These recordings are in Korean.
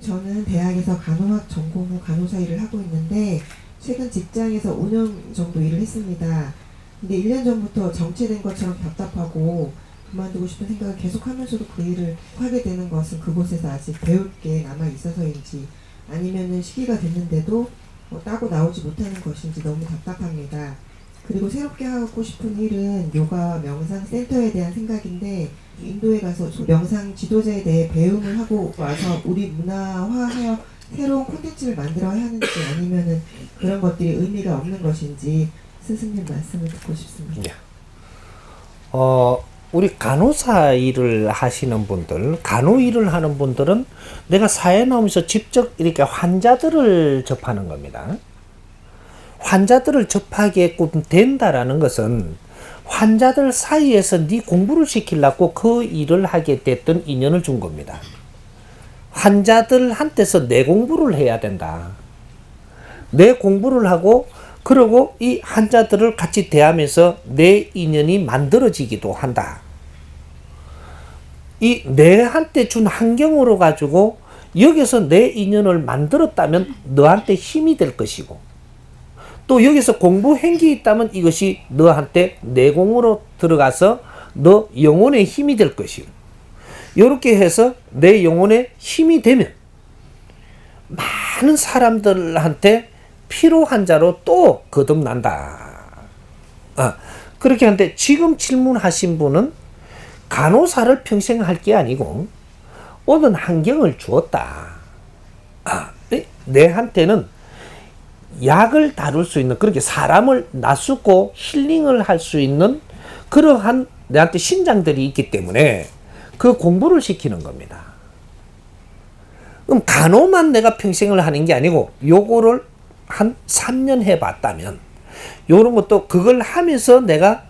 저는 대학에서 간호학 전공 후 간호사 일을 하고 있는데 최근 직장에서 5년 정도 일을 했습니다. 근데 1년 전부터 정체된 것처럼 답답하고 그만두고 싶은 생각을 계속하면서도 그 일을 하게 되는 것은 그곳에서 아직 배울 게 남아 있어서인지 아니면은 시기가 됐는데도 따고 나오지 못하는 것인지 너무 답답합니다. 그리고 새롭게 하고 싶은 일은 요가 명상 센터에 대한 생각인데 인도에 가서 명상 지도자에 대해 배움을 하고 와서 우리 문화화하여 새로운 콘텐츠를 만들어야 하는지 아니면은 그런 것들이 의미가 없는 것인지 스승님 말씀을 듣고 싶습니다. 네. 우리 간호사 일을 하시는 분들, 간호 일을 하는 분들은 내가 사회에 나오면서 직접 이렇게 환자들을 접하는 겁니다. 환자들을 접하게끔 된다라는 것은 환자들 사이에서 네 공부를 시키려고 그 일을 하게 됐던 인연을 준 겁니다. 환자들한테서 내 공부를 해야 된다. 내 공부를 하고 그러고 이 환자들을 같이 대하면서 내 인연이 만들어지기도 한다. 이 내한테 준 환경으로 가지고 여기서 내 인연을 만들었다면 너한테 힘이 될 것이고 또 여기서 공부 행기 있다면 이것이 너한테 내공으로 들어가서 너 영혼의 힘이 될 것이고 이렇게 해서 내 영혼의 힘이 되면 많은 사람들한테 필요한 자로 또 거듭난다. 그렇게 하는데 지금 질문하신 분은 간호사를 평생 할 게 아니고 어떤 환경을 주었다. 내한테는 약을 다룰 수 있는 그렇게 사람을 낯수고 힐링을 할 수 있는 그러한 내한테 신장들이 있기 때문에 그 공부를 시키는 겁니다. 그럼 간호만 내가 평생을 하는 게 아니고 요거를 한 3년 해봤다면 요런 것도 그걸 하면서 내가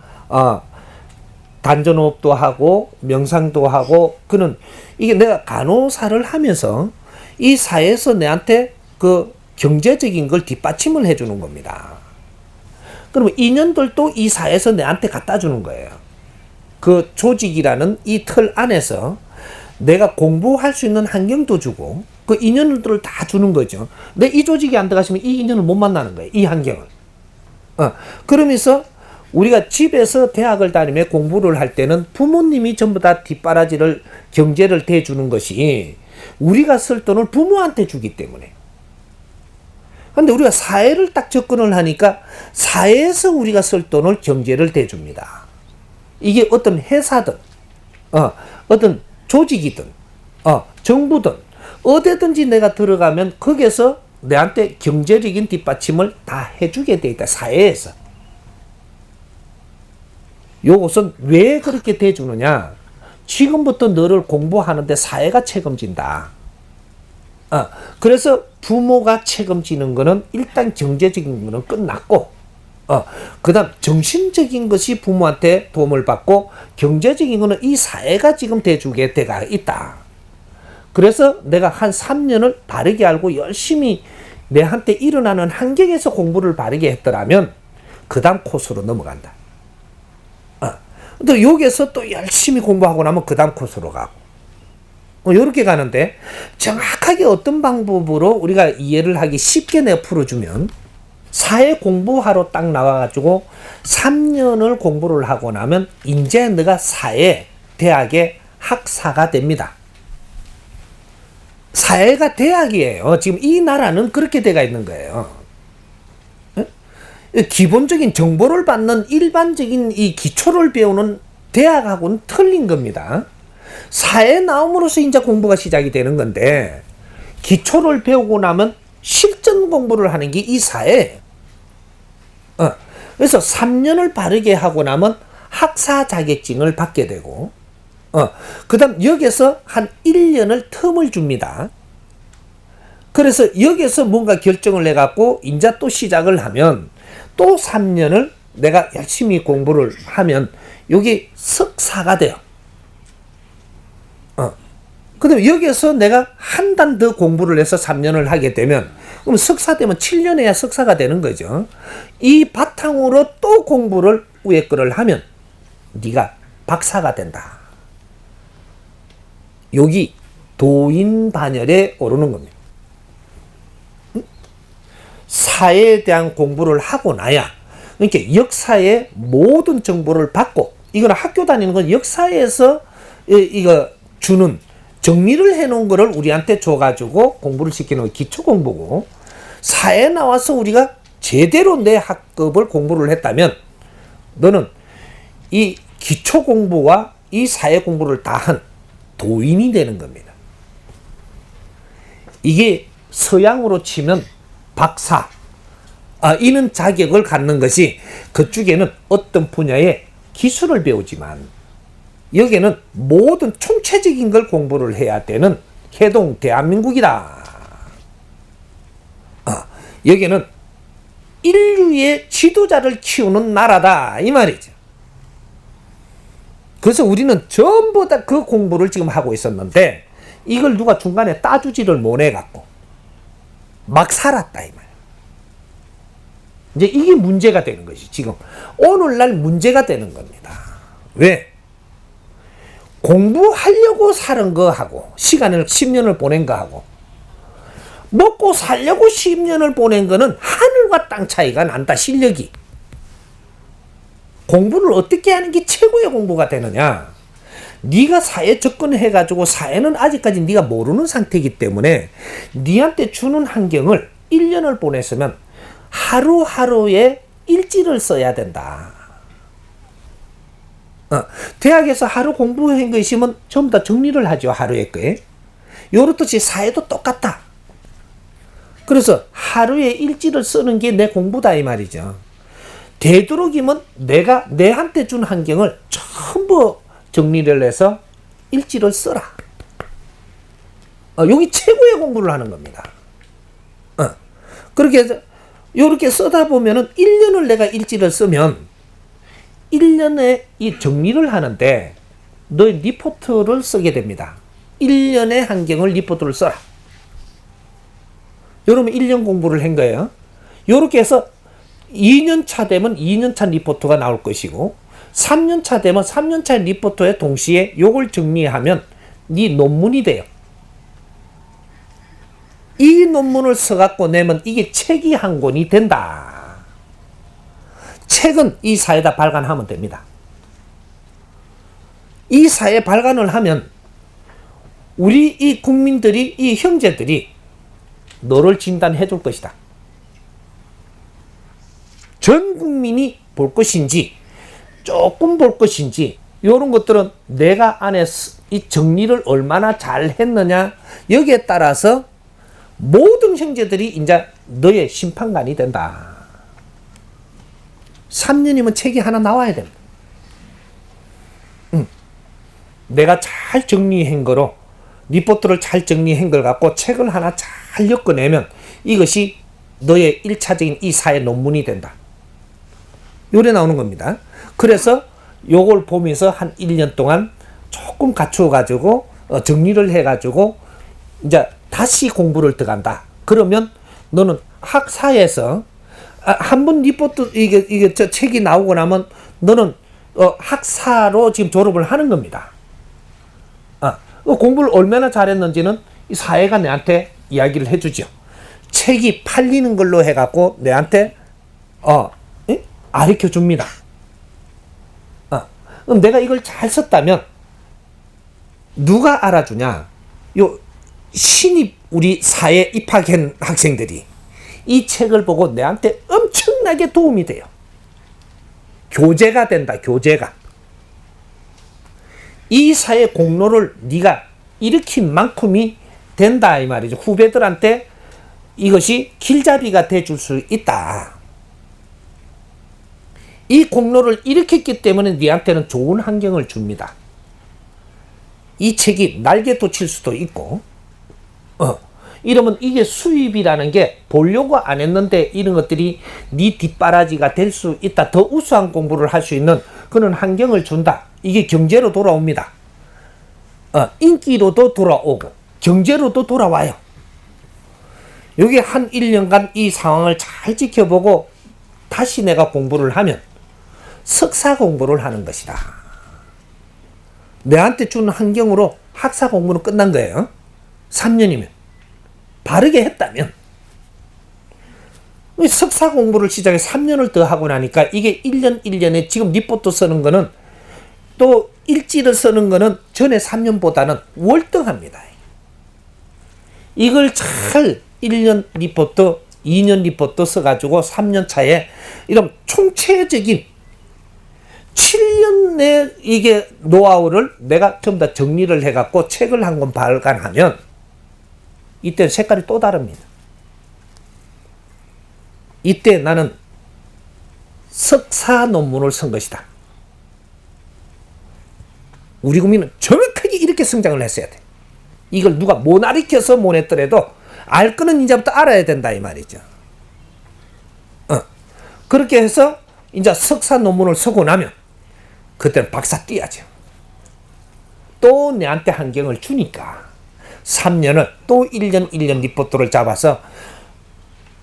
단전호흡도 하고 명상도 하고 그는 이게 내가 간호사를 하면서 이 사회에서 내한테 그 경제적인 걸 뒷받침을 해주는 겁니다. 그러면 인연들도 이 사회에서 내한테 갖다 주는 거예요. 그 조직이라는 이 틀 안에서 내가 공부할 수 있는 환경도 주고 그 인연들을 다 주는 거죠. 내 이 조직이 안 들어가시면 이 인연을 못 만나는 거예요. 이 환경을. 그러면서 우리가 집에서 대학을 다니며 공부를 할 때는 부모님이 전부 다 뒷바라지를 경제를 대주는 것이 우리가 쓸 돈을 부모한테 주기 때문에. 근데 우리가 사회를 딱 접근을 하니까 사회에서 우리가 쓸 돈을 경제를 대줍니다. 이게 어떤 회사든 어떤 조직이든 정부든 어디든지 내가 들어가면 거기에서 내한테 경제적인 뒷받침을 다 해주게 돼 있다. 사회에서. 요것은 왜 그렇게 대주느냐? 지금부터 너를 공부하는데 사회가 책임진다. 그래서 부모가 책임지는 거는 일단 경제적인 거는 끝났고 그 다음 정신적인 것이 부모한테 도움을 받고 경제적인 거는 이 사회가 지금 대주게 돼가 있다. 그래서 내가 한 3년을 바르게 알고 열심히 내한테 일어나는 환경에서 공부를 바르게 했더라면 그 다음 코스로 넘어간다. 또 여기에서 또 열심히 공부하고 나면 그 다음 코스로 가고 이렇게 가는데 정확하게 어떤 방법으로 우리가 이해를 하기 쉽게 내가 풀어주면 사회 공부하러 딱 나와가지고 3년을 공부를 하고 나면 이제 너가 사회 대학의 학사가 됩니다. 사회가 대학이에요. 지금 이 나라는 그렇게 돼가 있는 거예요. 기본적인 정보를 받는 일반적인 이 기초를 배우는 대학하고는 틀린 겁니다. 사회에 나옴으로써 이제 공부가 시작이 되는 건데 기초를 배우고 나면 실전 공부를 하는 게 이 사회예요. 그래서 3년을 바르게 하고 나면 학사 자격증을 받게 되고 그 다음 여기서 한 1년을 텀을 줍니다. 그래서 여기서 뭔가 결정을 해갖고 이제 또 시작을 하면 또 3년을 내가 열심히 공부를 하면 여기 석사가 돼요. 그 다음에 여기서 내가 한 단 더 공부를 해서 3년을 하게 되면 그럼 석사 되면 7년 해야 석사가 되는 거죠. 이 바탕으로 또 공부를 위에 거를 하면 네가 박사가 된다. 여기 도인 반열에 오르는 겁니다. 사회에 대한 공부를 하고 나야, 그러니까 역사의 모든 정보를 받고, 이건 학교 다니는 건 역사에서 이거 주는, 정리를 해놓은 거를 우리한테 줘가지고 공부를 시키는 기초 공부고, 사회에 나와서 우리가 제대로 내 학급을 공부를 했다면 너는 이 기초 공부와 이 사회 공부를 다 한 도인이 되는 겁니다. 이게 서양으로 치면 박사, 이는 자격을 갖는 것이, 그쪽에는 어떤 분야의 기술을 배우지만 여기는 모든 총체적인 걸 공부를 해야 되는 해동 대한민국이다. 여기는 인류의 지도자를 키우는 나라다, 이 말이죠. 그래서 우리는 전부 다 그 공부를 지금 하고 있었는데 이걸 누가 중간에 따주지를 못해갖고 막 살았다, 이 말이야. 이제 이게 문제가 되는 것이 지금 오늘날 문제가 되는 겁니다. 왜? 공부하려고 사는 거하고 시간을 10년을 보낸 거하고 먹고 살려고 10년을 보낸 거는 하늘과 땅 차이가 난다, 실력이. 공부를 어떻게 하는 게 최고의 공부가 되느냐? 네가 사회에 접근해가지고 사회는 아직까지 네가 모르는 상태이기 때문에 네한테 주는 환경을 1년을 보냈으면 하루하루에 일지를 써야 된다. 대학에서 하루 공부한 거 있으면 전부 다 정리를 하죠, 하루에 거에. 요렇듯이 사회도 똑같다. 그래서 하루에 일지를 쓰는 게 내 공부다, 이 말이죠. 되도록이면 내가 내한테 준 환경을 전부 정리를 해서 일지를 써라. 여기 최고의 공부를 하는 겁니다. 그렇게 해서 요렇게 쓰다 보면은 1년을 내가 일지를 쓰면 1년에 이 정리를 하는데 너의 리포트를 쓰게 됩니다. 1년의 환경을 리포트를 써라. 여러분 1년 공부를 한 거예요. 요렇게 해서 2년 차 되면 2년 차 리포트가 나올 것이고 3년 차 되면 3년 차 리포트에 동시에 요걸 정리하면 네 논문이 돼요. 이 논문을 써갖고 내면 이게 책이 한 권이 된다. 책은 이 사회에다 발간하면 됩니다. 이 사회 발간을 하면 우리 이 국민들이, 이 형제들이 너를 진단해 줄 것이다. 전 국민이 볼 것인지 조금 볼 것인지 이런 것들은 내가 안에 이 정리를 얼마나 잘 했느냐, 여기에 따라서 모든 형제들이 이제 너의 심판관이 된다. 3년이면 책이 하나 나와야 됩니다. 내가 잘 정리한 거로 리포트를 잘 정리한 걸 갖고 책을 하나 잘 엮어내면 이것이 너의 1차적인 이 사회 논문이 된다. 요래 나오는 겁니다. 그래서 요걸 보면서 한 1년 동안 조금 갖추어 가지고 정리를 해 가지고 이제 다시 공부를 들어간다. 그러면 너는 학사에서 한번 리포트 이게 저 책이 나오고 나면 너는 학사로 지금 졸업을 하는 겁니다. 공부를 얼마나 잘했는지는 이 사회가 내한테 이야기를 해주죠. 책이 팔리는 걸로 해갖고 내한테 가르쳐 줍니다. 그럼 내가 이걸 잘 썼다면 누가 알아주냐? 요 신입 우리 사회에 입학한 학생들이 이 책을 보고 내한테 엄청나게 도움이 돼요. 교재가 된다, 교재가. 이 사회 공로를 네가 일으킨 만큼이 된다, 이 말이죠. 후배들한테 이것이 길잡이가 돼줄 수 있다. 이 공로를 일으켰기 때문에 네한테는 좋은 환경을 줍니다. 이 책이 날개도 칠 수도 있고, 이러면 이게 수입이라는 게 보려고 안 했는데 이런 것들이 네 뒷바라지가 될 수 있다. 더 우수한 공부를 할 수 있는 그런 환경을 준다. 이게 경제로 돌아옵니다. 인기로도 돌아오고 경제로도 돌아와요. 여기 한 1년간 이 상황을 잘 지켜보고 다시 내가 공부를 하면 석사 공부를 하는 것이다. 내한테 주는 환경으로 학사 공부는 끝난 거예요. 3년이면 바르게 했다면 석사 공부를 시작해 3년을 더 하고 나니까 이게 1년 1년에 지금 리포트 쓰는 거는 또 일지를 쓰는 거는 전에 3년보다는 월등합니다. 이걸 잘 1년 리포트, 2년 리포트 써가지고 3년 차에 이런 총체적인 7년 내 이게 노하우를 내가 전부 다 정리를 해갖고 책을 한 권 발간하면 이때 색깔이 또 다릅니다. 이때 나는 석사 논문을 쓴 것이다. 우리 국민은 정확하게 이렇게 성장을 했어야 돼. 이걸 누가 못 가르쳐서 못 했더라도 알 거는 이제부터 알아야 된다 이 말이죠. 그렇게 해서 이제 석사 논문을 쓰고 나면 그때는 박사 뛰어야죠. 또 내한테 환경을 주니까 3년을 또 1년 1년 리포트를 잡아서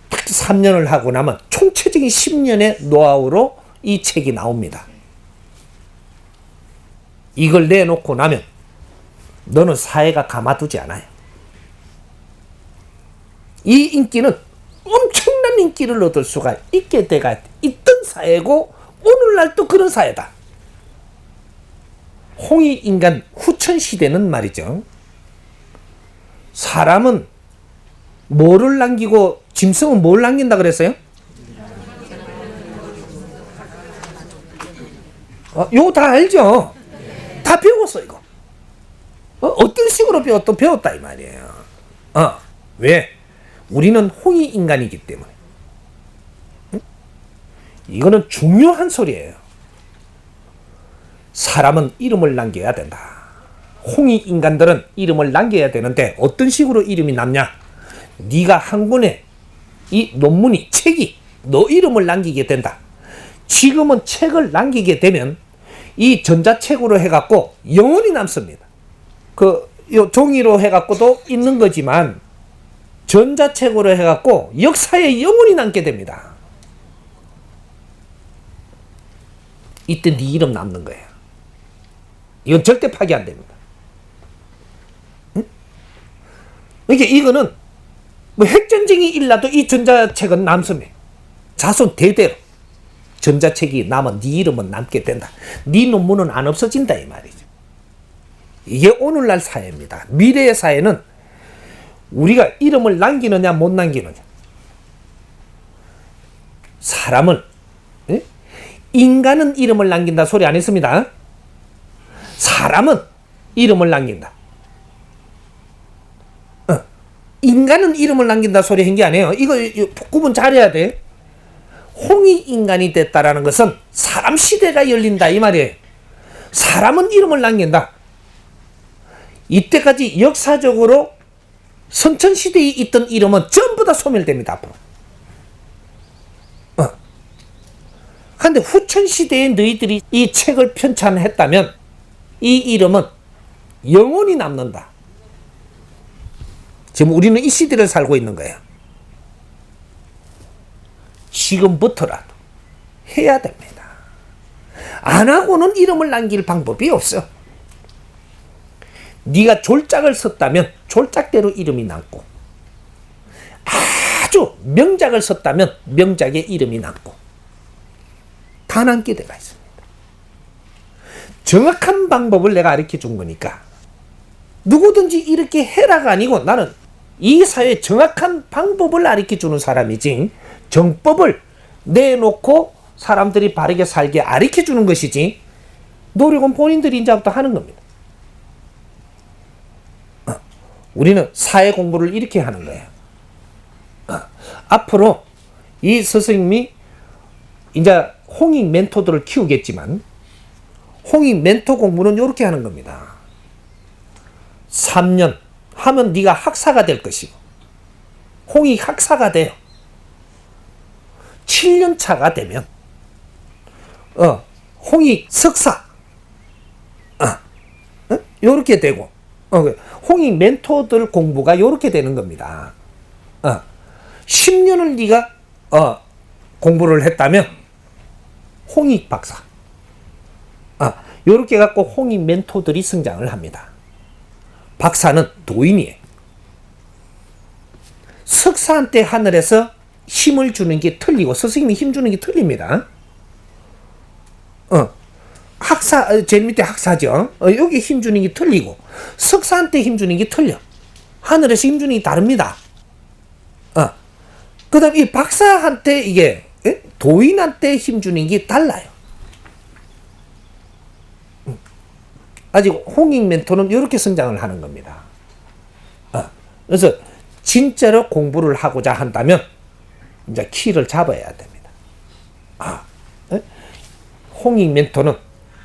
3년을 하고 나면 총체적인 10년의 노하우로 이 책이 나옵니다. 이걸 내놓고 나면 너는 사회가 가만두지 않아요. 이 인기는 엄청난 인기를 얻을 수가 있게 돼가 있던 사회고 오늘날도 그런 사회다. 홍익인간 후천시대는 말이죠. 사람은 뭐를 남기고 짐승은 뭘 남긴다 그랬어요? 요거 다 알죠? 다 배웠어 이거. 어떤 식으로 배웠다 이 말이에요. 왜? 우리는 홍익인간이기 때문에. 이거는 중요한 소리예요. 사람은 이름을 남겨야 된다. 홍익인간들은 이름을 남겨야 되는데 어떤 식으로 이름이 남냐? 네가 한 권의 이 논문이 책이 너 이름을 남기게 된다. 지금은 책을 남기게 되면 이 전자책으로 해갖고 영원히 남습니다. 요 종이로 해갖고도 있는 거지만 전자책으로 해갖고 역사에 영원히 남게 됩니다. 이때 네 이름 남는 거예요. 이건 절대 파기 안 됩니다. 응? 그러니까 이거는 뭐 핵전쟁이 일어나도 이 전자책은 남습니다. 자손 대대로 전자책이 남은 네 이름은 남게 된다. 네 논문은 안 없어진다 이 말이죠. 이게 오늘날 사회입니다. 미래의 사회는 우리가 이름을 남기느냐 못 남기느냐. 사람은 인간은 이름을 남긴다 소리 안 했습니다. 사람은 이름을 남긴다. 인간은 이름을 남긴다 소리 한 게 아니에요. 이거 구분 잘해야 돼. 홍익인간이 됐다라는 것은 사람 시대가 열린다 이 말이에요. 사람은 이름을 남긴다. 이때까지 역사적으로 선천시대에 있던 이름은 전부 다 소멸됩니다. 앞으로. 그런데 후천시대에 너희들이 이 책을 편찬했다면 이 이름은 영원히 남는다. 지금 우리는 이 시대를 살고 있는 거예요. 지금부터라도 해야 됩니다. 안 하고는 이름을 남길 방법이 없어. 네가 졸작을 썼다면 졸작대로 이름이 남고, 아주 명작을 썼다면 명작의 이름이 남고, 다 남게 되어 있습니다. 정확한 방법을 내가 가르쳐 준 거니까 누구든지 이렇게 해라가 아니고 나는 이 사회에 정확한 방법을 가르쳐 주는 사람이지 정법을 내놓고 사람들이 바르게 살게 가르쳐 주는 것이지 노력은 본인들이 이제부터 하는 겁니다. 우리는 사회 공부를 이렇게 하는 거예요. 앞으로 이 스승님이 이제 홍익 멘토들을 키우겠지만 홍익 멘토 공부는 이렇게 하는 겁니다. 3년 하면 네가 학사가 될 것이고 홍익 학사가 돼요. 7년 차가 되면 홍익 석사 요렇게 되고 홍익 멘토들 공부가 요렇게 되는 겁니다. 10년을 네가 공부를 했다면 홍익 박사 요렇게 갖고 홍익 멘토들이 성장을 합니다. 박사는 도인이에요. 석사한테 하늘에서 힘을 주는 게 틀리고 스승님이 힘 주는 게 틀립니다. 제일 밑에 학사죠. 여기 힘 주는 게 틀리고 석사한테 힘 주는 게 틀려. 하늘에서 힘 주는 게 다릅니다. 그 다음 이 박사한테 이게 도인한테 힘 주는 게 달라요. 아직 홍익 멘토는 이렇게 성장을 하는 겁니다. 그래서 진짜로 공부를 하고자 한다면 이제 키를 잡아야 됩니다. 홍익 멘토는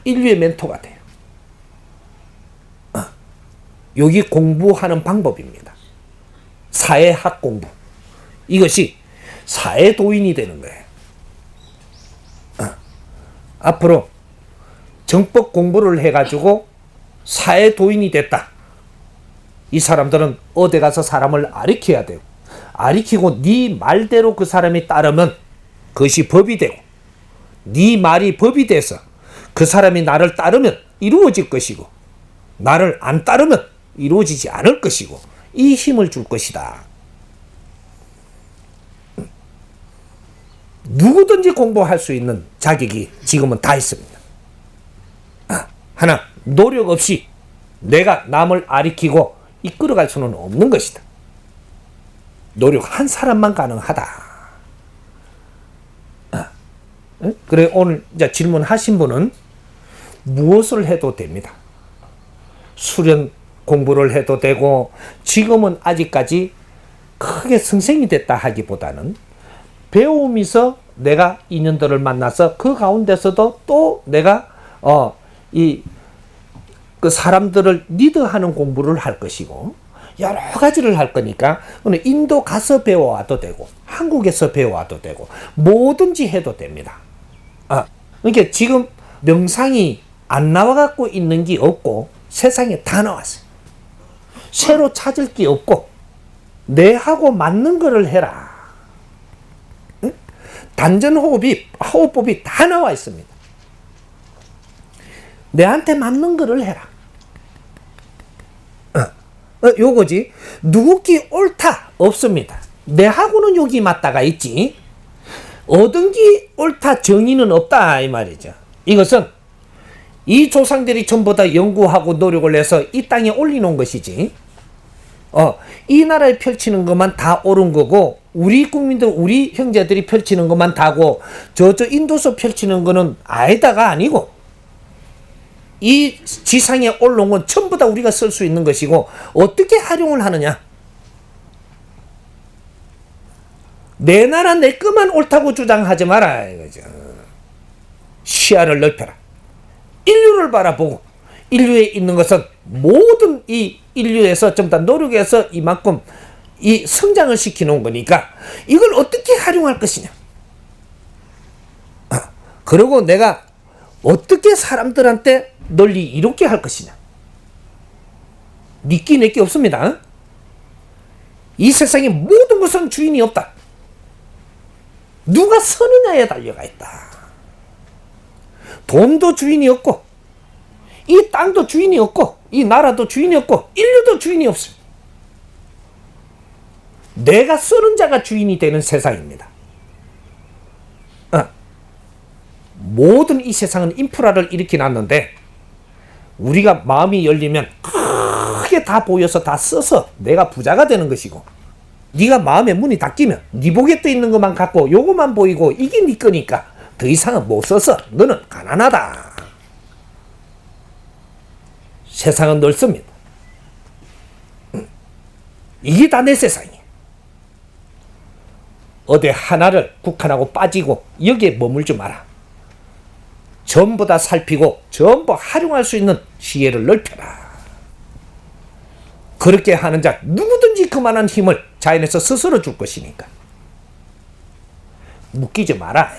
인류의 멘토가 돼요. 여기 공부하는 방법입니다. 사회학 공부. 이것이 사회도인이 되는 거예요. 앞으로 정법 공부를 해가지고 사회도인이 됐다. 이 사람들은 어디 가서 사람을 아리켜야 되고, 아리키고 네 말대로 그 사람이 따르면 그것이 법이 되고, 네 말이 법이 돼서 그 사람이 나를 따르면 이루어질 것이고, 나를 안 따르면 이루어지지 않을 것이고, 이 힘을 줄 것이다. 누구든지 공부할 수 있는 자격이 지금은 다 있습니다. 하나, 노력 없이 내가 남을 아리키고 이끌어갈 수는 없는 것이다. 노력 한 사람만 가능하다. 그래, 오늘 이제 질문하신 분은 무엇을 해도 됩니다. 수련 공부를 해도 되고, 지금은 아직까지 크게 선생이 됐다 하기보다는 배움에서 내가 인연들을 만나서 그 가운데서도 또 내가 그 사람들을 리드하는 공부를 할 것이고, 여러 가지를 할 거니까 인도 가서 배워와도 되고 한국에서 배워와도 되고 뭐든지 해도 됩니다. 그러니까 지금 명상이 안 나와갖고 있는 게 없고 세상에 다 나왔어요. 새로 찾을 게 없고 내하고 맞는 거를 해라. 단전호흡법이 다 나와 있습니다. 내한테 맞는 거를 해라. 요거지. 누구기 옳다 없습니다. 내하고는 여기 맞다가 있지. 얻은 게 옳다 정의는 없다 이 말이죠. 이것은 이 조상들이 전부 다 연구하고 노력을 해서 이 땅에 올려놓은 것이지. 이 나라에 펼치는 것만 다 옳은 거고, 우리 국민들, 우리 형제들이 펼치는 것만 다고, 저 인도서 펼치는 거는 아이다가 아니고, 이 지상에 올라온 건 전부 다 우리가 쓸 수 있는 것이고, 어떻게 활용을 하느냐? 내 나라 내 것만 옳다고 주장하지 마라 이거죠. 시야를 넓혀라. 인류를 바라보고, 인류에 있는 것은 모든 이 인류에서 좀 더 노력해서 이만큼 이 성장을 시켜놓은 거니까 이걸 어떻게 활용할 것이냐. 그리고 내가 어떻게 사람들한테 널리 이롭게 할 것이냐. 니끼 내끼 없습니다. 이 세상에 모든 것은 주인이 없다. 누가 서느냐에 달려가 있다. 돈도 주인이 없고, 이 땅도 주인이 없고, 이 나라도 주인이 없고, 인류도 주인이 없어요. 내가 쓰는 자가 주인이 되는 세상입니다. 모든 이 세상은 인프라를 일으켜 놨는데, 우리가 마음이 열리면 크게 다 보여서 다 써서 내가 부자가 되는 것이고, 네가 마음의 문이 닫히면 네 복에 떠 있는 것만 갖고 요것만 보이고 이게 네 거니까 더 이상은 못 써서 너는 가난하다. 세상은 넓습니다. 이게 다 내 세상이에요. 어디 하나를 국한하고 빠지고 여기에 머물지 마라. 전부 다 살피고 전부 활용할 수 있는 시야를 넓혀라. 그렇게 하는 자 누구든지 그만한 힘을 자연에서 스스로 줄 것이니까 묶이지 마라.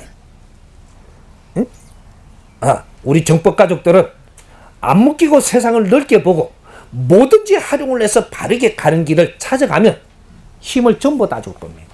응? 우리 정법 가족들은 안 묶이고 세상을 넓게 보고 뭐든지 활용을 해서 바르게 가는 길을 찾아가면 힘을 전부 다 줄 겁니다.